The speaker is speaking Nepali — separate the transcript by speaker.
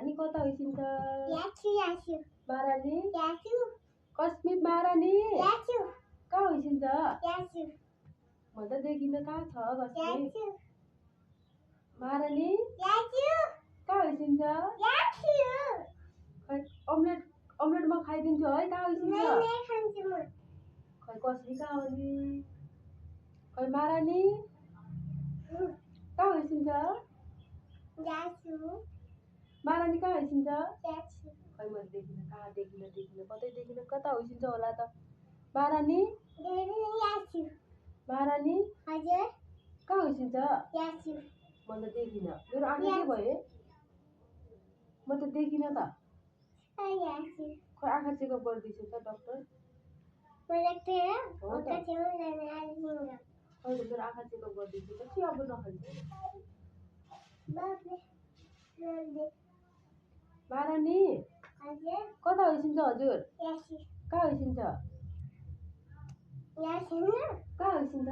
Speaker 1: महारानी कता होइसिन्छ
Speaker 2: याछु
Speaker 1: महारानी कस्मी महारानी
Speaker 2: याछु
Speaker 1: कहाँ होइसिन्छ
Speaker 2: याछु
Speaker 1: म त देखिन कहाँ छ कस्मी
Speaker 2: याछु
Speaker 1: महारानी
Speaker 2: याछु
Speaker 1: कहाँ होइसिन्छ
Speaker 2: याछु
Speaker 1: खै अमलेट म खाइदिन्छु है कहाँ होइसिन्छ
Speaker 2: नै खान्छु म
Speaker 1: खै कस्मी कहाँ हो नि खै महारानी कहाँ होइसिन्छ
Speaker 2: याछु
Speaker 1: महारानी कहाँ होइसिन्छ
Speaker 2: याछु
Speaker 1: खै म देखिन कहाँ देखिन कतै देखिन कता होइसिन्छ होला त महारानी
Speaker 2: याछु
Speaker 1: महारानी
Speaker 2: हजुर
Speaker 1: कहाँ होइसिन्छ
Speaker 2: याछु
Speaker 1: म त देखिन मेरो आँखा के भयो म त देखिन त
Speaker 2: याछु
Speaker 1: खै आँखा चेकअप गरिदिन्छु त डाक्टर
Speaker 2: हो त
Speaker 1: खै मेरो आँखा चेकअप गरिदिन्छु त के अब नखाइदिनु महारानी
Speaker 2: हजुर
Speaker 1: कता होइसिन्छ हजुर
Speaker 2: याछु
Speaker 1: कहाँ होइसिन्छ
Speaker 2: याछु
Speaker 1: कहाँ होइसिन्छ